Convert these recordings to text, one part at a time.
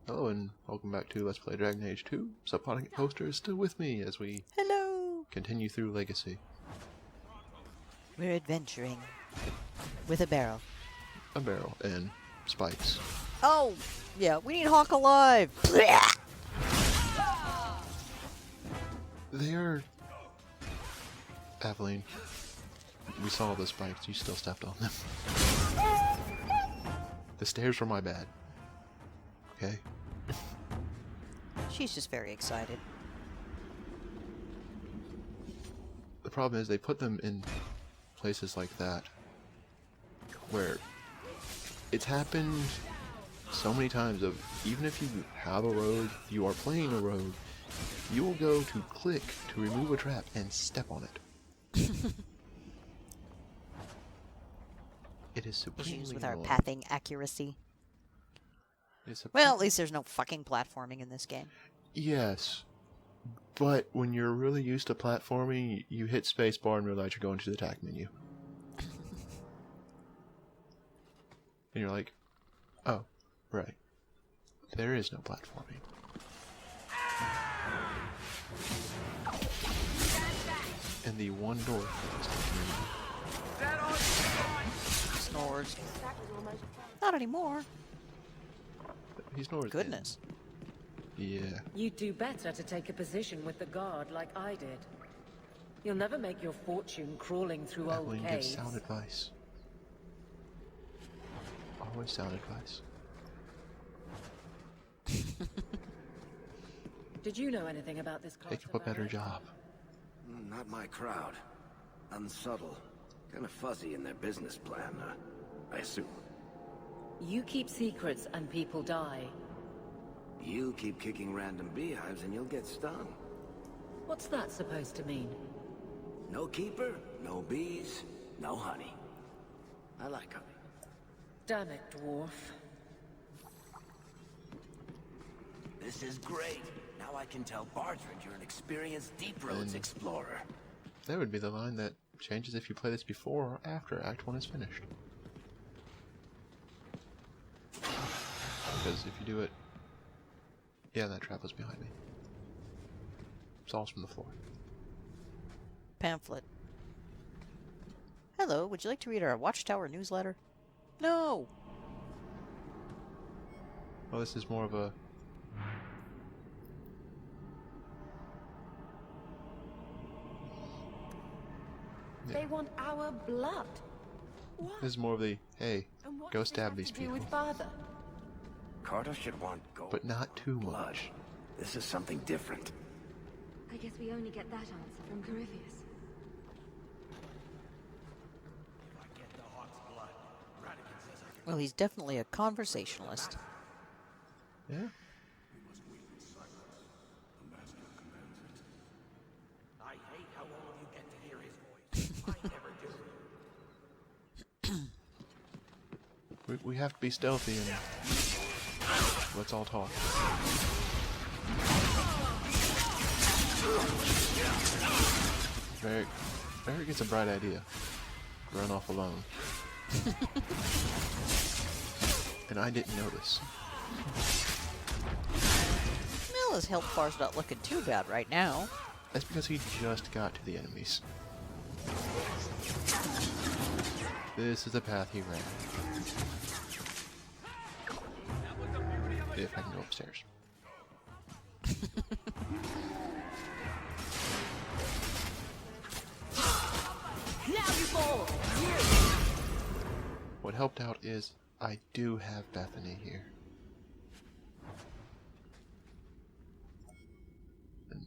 Hello and welcome back to Let's Play Dragon Age 2. Subponic Poster is still with me as we continue through Legacy. We're adventuring with a barrel. A barrel and spikes. Oh, yeah, we need Hawk alive. They are... Aveline, we saw the spikes, you still stepped on them. The stairs were my bad. Okay? She's just very excited. The problem is they put them in places like that where it's happened so many times of even if you have a road, you are playing a road, you will go to click to remove a trap and step on it. It is supremely Issues with our annoying. pathing accuracy. Well, at least there's no fucking platforming in this game. Yes, but when you're really used to platforming, you hit spacebar and realize you're going to the attack menu. And you're like, oh, right. There is no platforming. And the one door Snores. Not anymore. he snores. Goodness. Yeah. You'd do better to take a position with the guard like I did. You'll never make your fortune crawling through old Aveline caves. gives sound advice. Always sound advice. Did you know anything about this class Take up of a better Barrett? job. Not my crowd. Unsubtle. Kind of fuzzy in their business plan, I assume. You keep secrets and people die. You keep kicking random beehives and you'll get stung. What's that supposed to mean? No keeper, no bees, no honey. I like honey. Damn it, dwarf. This is great. Now I can tell Bardred you're an experienced Deep Roads explorer. That would be the line that changes if you play this before or after Act 1 is finished. Because if you do it... Yeah, that trap was behind me. Falls from the floor. Pamphlet. Hello, would you like to read our Watchtower newsletter? No! Well, this is more of a... They want our blood. What? This is more of the, hey, And what go does this stab have these to do people. with father? Carter should want gold. But not too blood. much. This is something different. I guess we only get that answer from Corypheus. Well, he's definitely a conversationalist. Yeah? I hate how all of you get to hear his voice. I never do. We have to be stealthy and... Let's all talk. Varric gets a bright idea. Run off alone. And I didn't notice. Well, his health bar's not looking too bad right now. That's because he just got to the enemies. This is the path he ran. If I can go upstairs. What helped out is I do have Bethany here. And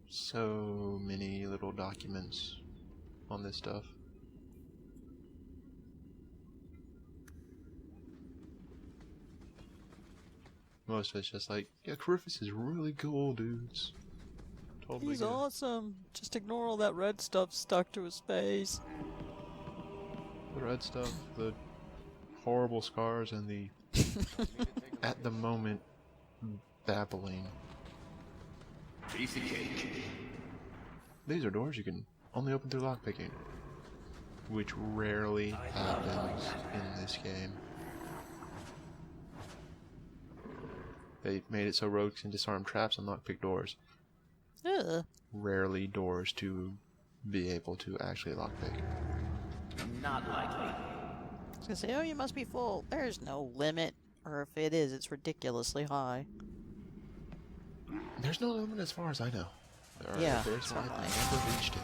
so many little documents on this stuff. Most of it's just like, yeah, Corypheus is really cool, dudes. Totally He's good. awesome. Just ignore all that red stuff stuck to his face. The red stuff, the horrible scars, and the, at the moment, babbling. Piece of cake. These are doors you can only open through lockpicking. which rarely happens in this game. They made it so rogues can disarm traps and lockpick doors. Ugh. Rarely doors to be able to actually lockpick. Not likely. I was gonna say, oh, you must be full. There's no limit. Or if it is, it's ridiculously high. There's no limit as far as I know. Yeah, There's so one am I. I've never reached it.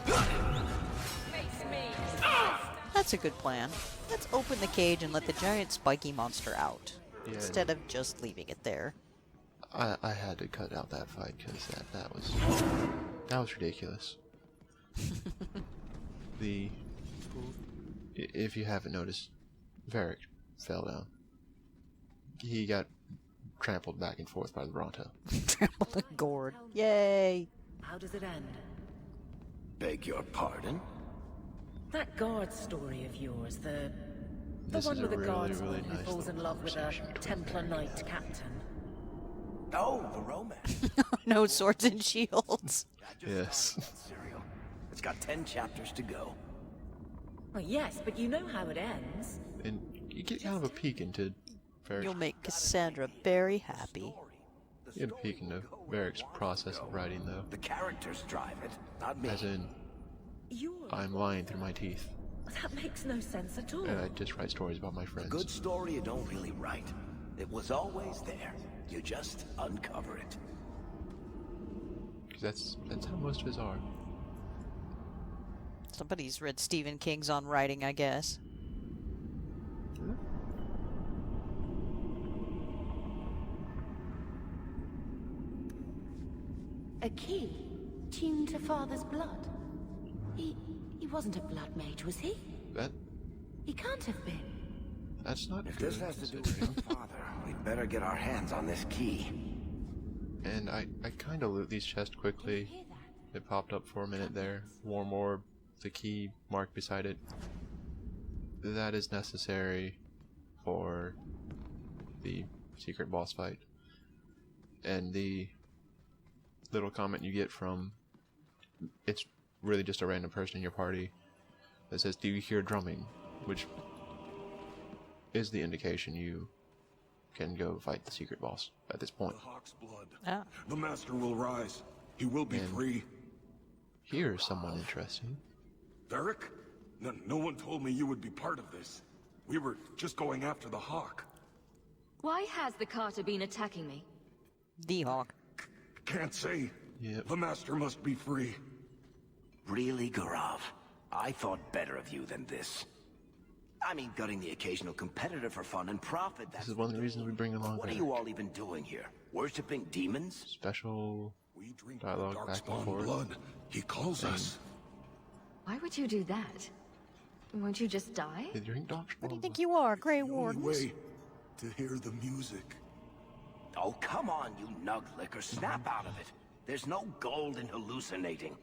That's a good plan. Let's open the cage and let the giant spiky monster out. Yeah, Instead of just leaving it there. I had to cut out that fight because that was ridiculous. If you haven't noticed, Varric fell down. He got trampled back and forth by the Bronto. Trampled and gored. Yay! How does it end? Beg your pardon? That guard story of yours, the This one is with a the really, guardsman really who nice falls in little love with a conversation between Templar Varric and Knight Varric. captain. Oh, the romance. No swords and shields. I just Yes. started that serial. It's got 10 chapters to go. Well, yes, but you know how it ends. And you get kind of a peek into You'll Varric's, make Cassandra very happy. you get a peek into Varric's process of writing, though. The characters drive it, not me. As in, You're... I'm lying through my teeth, That makes no sense at all. and I just write stories about my friends. Good story you don't really write. It was always there. You just uncover it. Because that's how most of his are. Somebody's read Stephen King's on writing, I guess. A key tuned to Father's blood. He wasn't a blood mage, was he? He can't have been. That's not If good, this has to do with your father, we'd better get our hands on this key. And I kind of loot these chests quickly. Hear that? It popped up for a minute there. Warm orb, the key marked beside it. That is necessary for the secret boss fight. And the little comment you get from, it's really just a random person in your party that says, "Do you hear drumming?" Which is the indication you can go fight the secret boss at this point. The Hawk's blood. Ah. The Master will rise. He will be And- free. Here's someone interesting. Varric? No one told me you would be part of this. We were just going after the Hawk. Why has the Carter been attacking me? The Hawk. Can't say. Yep. The Master must be free. Really, Garav? I thought better of you than this. I mean, gutting the occasional competitor for fun and profit, that's This is one of the reasons we bring along What are Varric. you all even doing here? Worshipping demons? Special We drink dialogue the back and Darkspawn forth. blood. He calls us. Why would you do that? Won't you just die? They drink Darkspawn. What do you think you are, Grey The only Wardens? way to hear the music. Oh, come on, you nug licker. Snap out of it. There's no gold in hallucinating.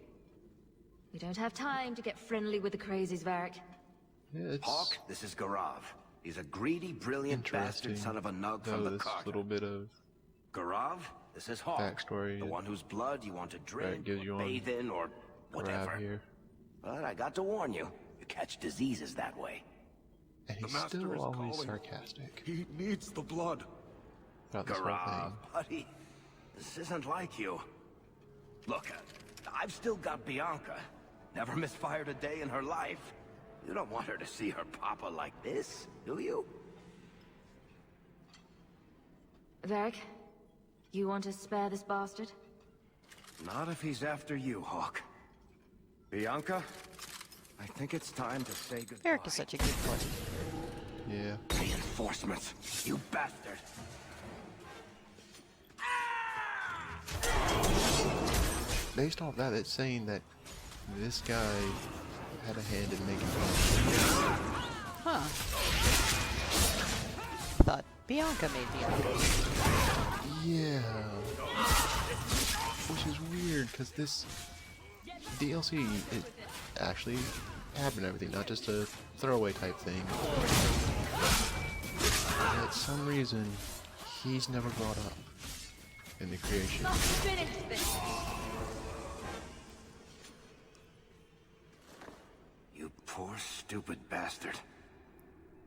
We don't have time to get friendly with the crazies, Varric. Yeah, it's Hawk, this is Garav. He's a greedy, brilliant interesting. bastard son of a nug though, from the this Carter. little bit of Garav, this is Hawk. backstory The one whose blood you want to drink, gives you or on bathe in, or whatever. grab here, But I got to warn you, you catch diseases that way. and The he's Master still is always calling. sarcastic He needs the blood. throughout this whole Garav, thing. buddy, this isn't like you. Look, I've still got Bianca. Never misfired a day in her life. You don't want her to see her papa like this, do you? Varric, you want to spare this bastard? Not if he's after you, Hawk. Bianca, I think it's time to say goodbye. Varric is such a good boy. Yeah, Reinforcements, you bastard! based off that, it's saying that this guy had a hand in making fun. Huh. Thought Bianca made Bianca. Yeah, which is weird because this DLC it actually happened and everything, not just a throwaway type thing. And at some reason, he's never brought up in the creation. Finish this! You poor, stupid bastard.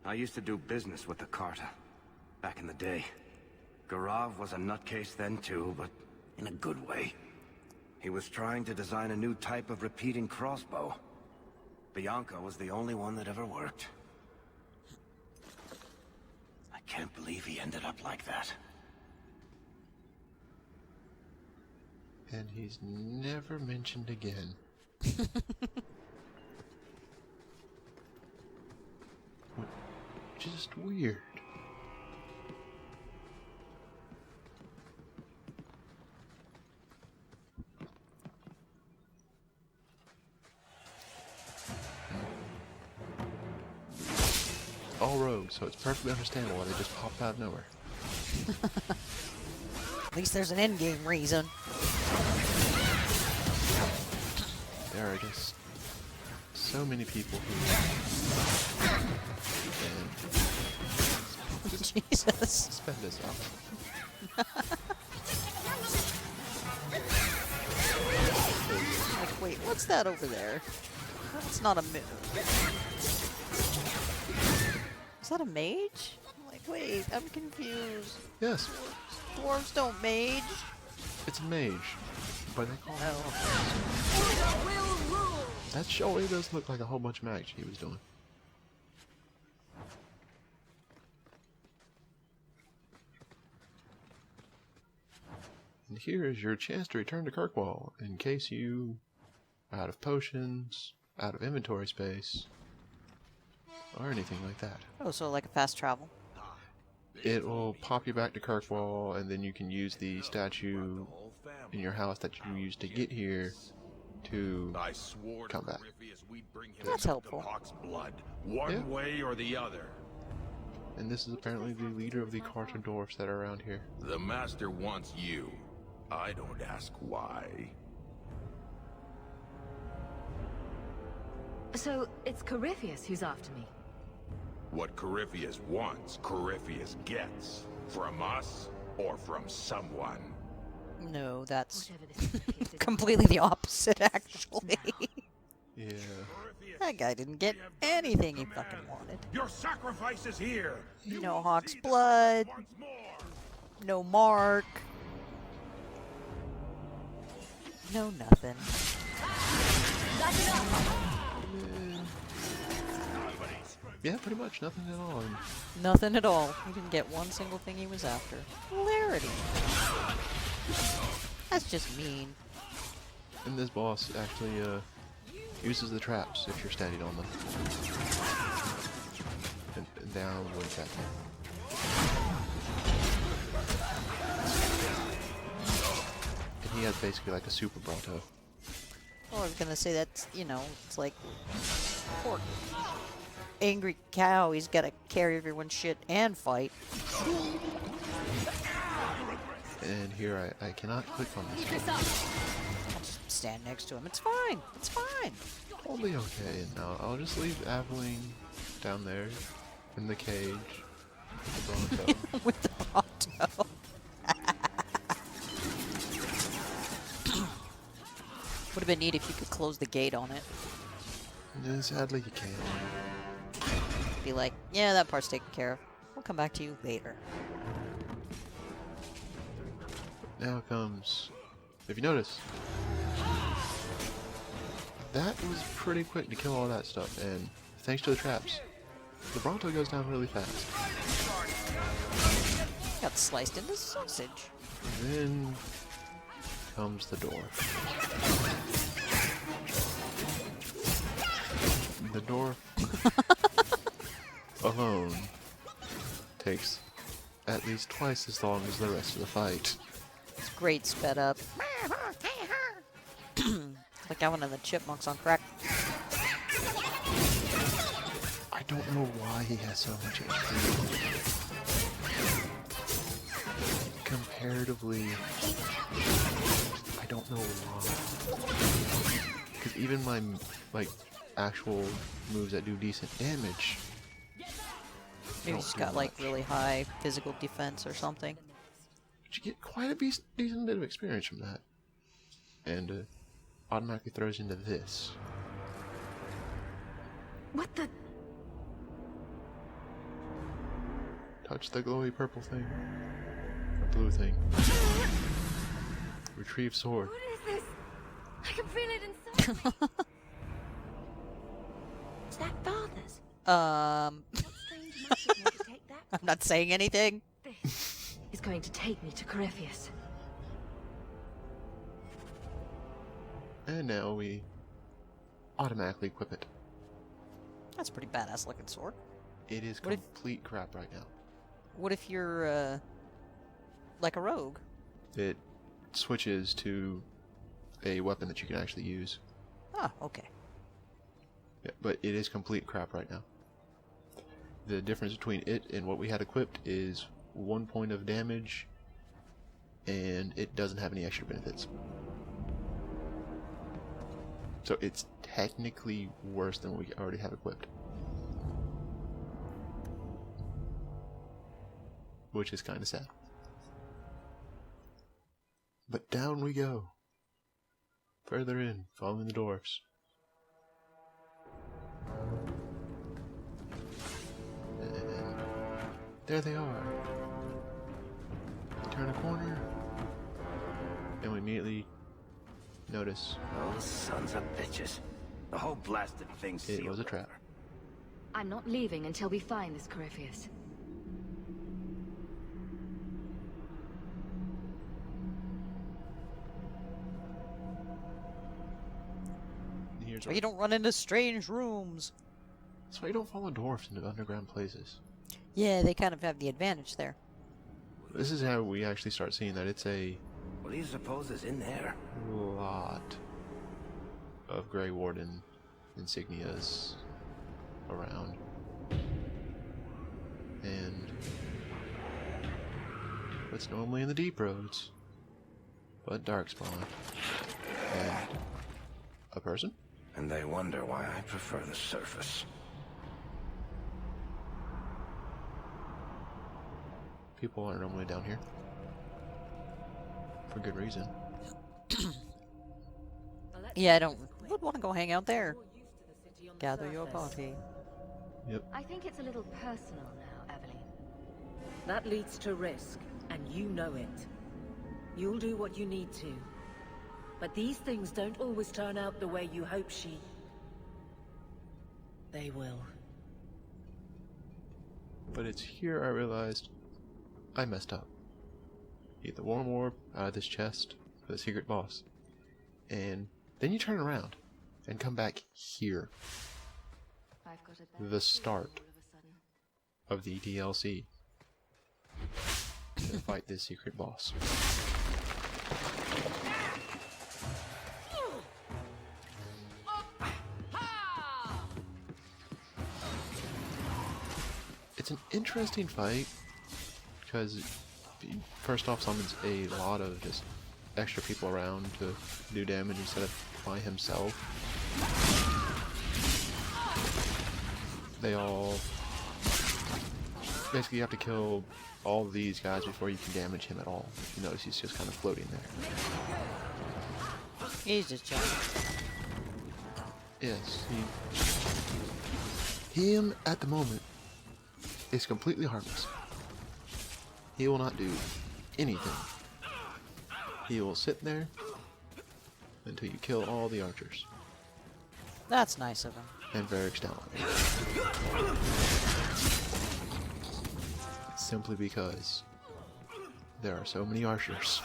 I used to do business with the Carta. Back in the day. Garav was a nutcase then too, but in a good way. He was trying to design a new type of repeating crossbow. Bianca was the only one that ever worked. I can't believe he ended up like that. And he's never mentioned again. Just weird. All rogues, so it's perfectly understandable why they just popped out of nowhere. At least there's an endgame reason. There are just so many people who and Jesus. spend this out. Like, wait, what's that over there? That's not a Is that a mage? I'm like, wait, I'm confused. Yes, Dwarves don't mage. it's a mage, but they call it. Oh. That surely does look like a whole bunch of magic he was doing. And here is your chance to return to Kirkwall in case you are out of potions, out of inventory space, or anything like that. Oh, so like a fast travel. It will pop you back to Kirkwall, and then you can use the statue in your house that you used to get here to I swore to come back. Corypheus we'd bring him That's to helpful. the Hawk's blood, one Yeah. way or the other. And this is apparently the leader of the Carter Dwarfs that are around here. The Master wants you. I don't ask why. So, it's Corypheus who's after me. What Corypheus wants, Corypheus gets. From us, or from someone. No, that's Whatever this Corypheus is. completely the opposite, actually. Yeah. That guy didn't get anything he fucking wanted. Your sacrifice is here! You No will Hawk's see the blood. once more! No mark. No nothing. Yeah, pretty much nothing at all. And Nothing at all. He didn't get one single thing he was after. Hilarity. That's just mean. And this boss actually uses the traps if you're standing on them. And down one second. And he has basically like a super Bronto. Well, I was gonna say that's, you know, it's like poor angry cow. He's gotta carry everyone's shit and fight. And here I cannot click on this one. I'll just stand next to him. It's fine. It's fine. Totally okay. And now I'll just leave Aveline down there in the cage with the Bronto. With the Bronto. Would have been neat if you could close the gate on it. And sadly you can't. Be like, yeah, that part's taken care of. We'll come back to you later. Now comes, if you notice, that was pretty quick to kill all that stuff, and thanks to the traps, the Bronto goes down really fast. Got sliced into sausage. And then comes the door. The door alone takes at least twice as long as the rest of the fight. It's great sped up. Like that one of the chipmunks on crack. I don't know why he has so much HP. Comparatively, I don't know why. Because even my, like, actual moves that do decent damage, Maybe he's got like really high physical defense or something. but you get quite a decent bit of experience from that. And automatically throws into this. What the? Touch the glowy purple thing. blue thing. Retrieve sword. What is this? I can feel it inside me. Is that father's? What strange magic made you take that? I'm not saying anything. This is going to take me to Corypheus. And now we automatically equip it. That's a pretty badass looking sword. It is What if- complete crap right now. What if you're, like a rogue? It switches to a weapon that you can actually use. Ah, okay. Yeah, but it is complete crap right now. The difference between it and what we had equipped is 1 point of damage, and it doesn't have any extra benefits. So it's technically worse than what we already have equipped. Which is kind of sad. But down we go. Further in, following the dwarfs. And there they are. We turn a corner, and we immediately notice Those sons of bitches. The whole blasted thing's it sealed was a trap. over. I'm not leaving until we find this Corypheus. And here's So you don't run into strange rooms. That's why you don't follow dwarfs into underground places. Yeah, they kind of have the advantage there. This is how we actually start seeing that it's a What do you suppose is in there? lot of Grey Warden insignias around. And what's normally in the deep roads, but Darkspawn. And a person? And they wonder why I prefer the surface. People aren't normally down here. For good reason. Yeah, I would want to go hang out there. Gather your party. Yep. I think it's a little personal now, Evelyn. That leads to risk, and you know it. You'll do what you need to. But these things don't always turn out the way you hope They will. But it's here I realized I messed up. Get the warm orb out of this chest for the secret boss. And then you turn around and come back here. I've got a bad The start feeling all of a sudden. of the DLC. To fight this secret boss. It's an interesting fight because he first off summons a lot of just extra people around to do damage instead of by himself. They all basically you have to kill all of these guys before you can damage him at all. You notice he's just kind of floating there. He's just chilling. Yes, him at the moment is completely harmless. He will not do anything. He will sit there until you kill all the archers. That's nice of him. And Varric's down. Simply because there are so many archers.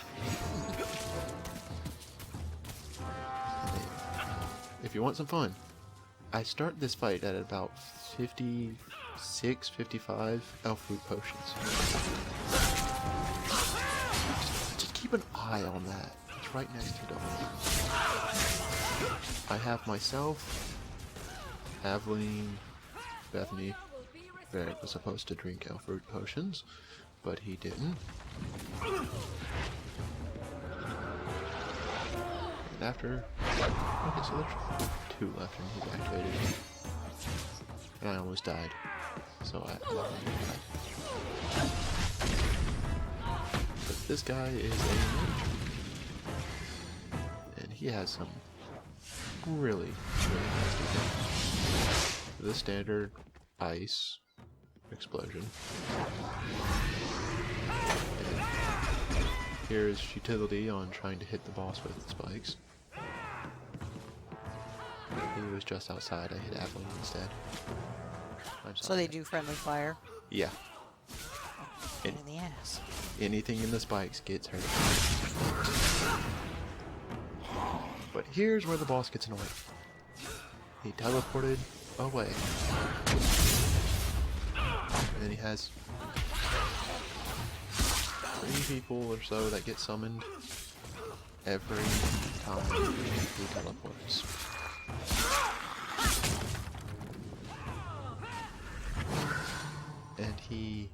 If you want some fun, I start this fight at about 56, 55 elf fruit potions. Just keep an eye on that. It's right next to Dawn. I have myself, Aveline, Bethany. Varric was supposed to drink elf fruit potions, but he didn't. And after... Okay, so there's 2 left and he's activated. And I almost died. So I died. But this guy is a mage. And he has some really nasty things. The standard ice explosion. And here is futility on trying to hit the boss with the spikes. He was just outside. I hit Aveline instead. So they do friendly fire? Yeah. In the ass. Anything in the spikes gets hurt. But here's where the boss gets annoying. He teleported away. And then he has 3 people or so that get summoned every time he teleports. And he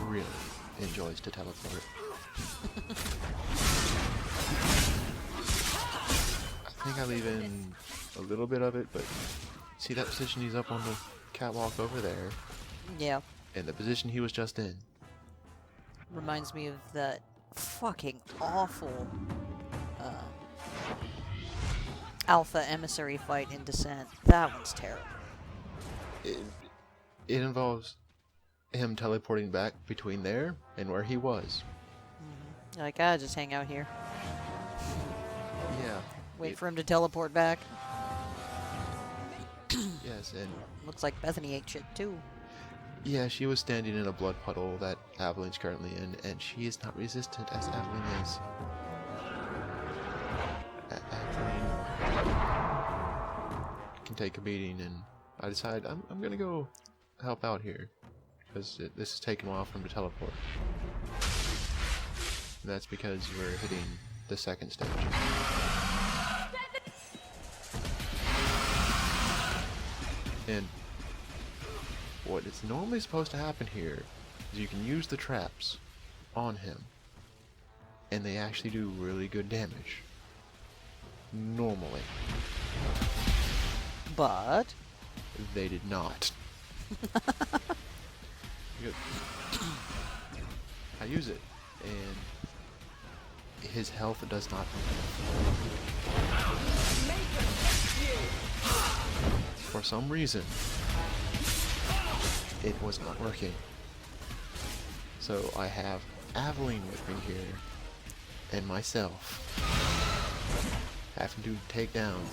really enjoys to teleport. I think I leave in a little bit of it, but see that position he's up on the catwalk over there? Yeah. And the position he was just in. Reminds me of that fucking awful Alpha Emissary fight in Descent. That one's terrible. It involves him teleporting back between there and where he was. Like, ah, just hang out here. Yeah. Wait for him to teleport back. Yes, and Looks like Bethany ate shit too. yeah, she was standing in a blood puddle that Aveline's currently in, and she is not resistant as Aveline is. Aveline can take a beating, and I decide I'm gonna go help out here because this is taking a while for him to teleport. And that's because we're hitting the second stage. And what is normally supposed to happen here is you can use the traps on him, and they actually do really good damage. Normally. But They did not. Good. I use it, and his health does not. For some reason, it was not working. So I have Aveline with me here, and myself having to take down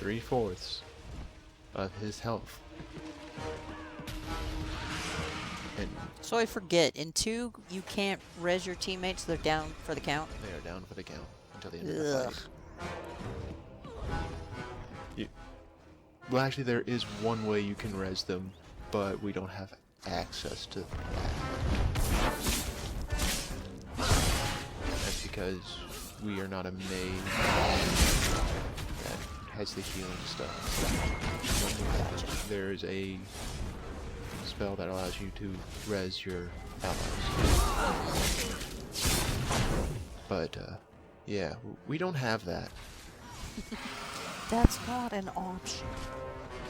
3/4 of his health. And so I forget, in 2 you can't res your teammates, they're down for the count. they are down for the count until the end of the fight. Well, actually, there is one way you can res them, but we don't have access to that. That's because we are not a mage that has the healing stuff. There is a spell that allows you to res your allies. But, yeah, we don't have that. That's not an option.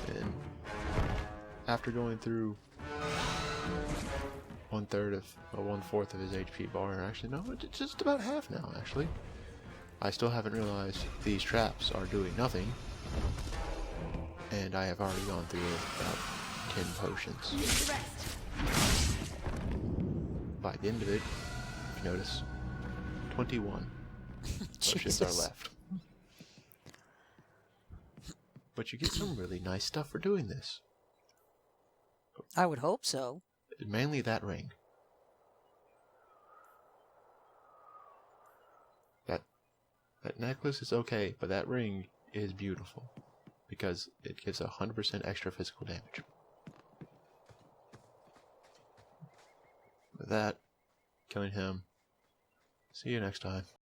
And after going through 1/4 of his HP bar, actually no, it's just about half now. Actually, I still haven't realized these traps are doing nothing, and I have already gone through about 10 potions. By the end of it, if you notice, 21 potions are left. But you get some really nice stuff for doing this. I would hope so. Mainly that ring. That necklace is okay, but that ring is beautiful because it gives 100% extra physical damage. With that, killing him. See you next time.